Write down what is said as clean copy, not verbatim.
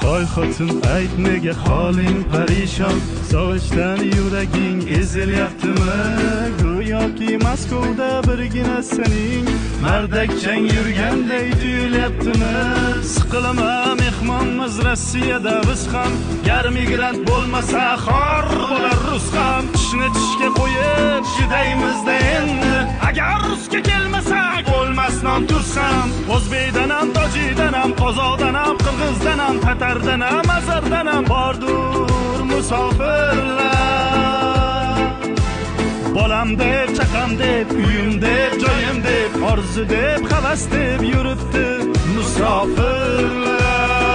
Hoy xotin ayt nega holing parishon, sog'ishdan yuraging ezilyaptimi? Go'yoki Moskvada birgina sening mardakchang yurganday tuyulyaptimi? Siqilma mehmonmiz Rossiyada biz ham, gar migrant bo'lmasa xor bo'lar rus ham. Tishni tishga qo'yib chidaymiz-da endi, agar rusga kelmasak bo'lmas non tuz ham. O'zbekdan ham, tojikdan ham, qozoqdan ham, qirg'izdan ham, tatardan ham, azardan ham bordur musofirlar. Bolam deb, chaqam deb, uyim deb, joyim deb, orzu deb, havas deb yuribdi musofirlar.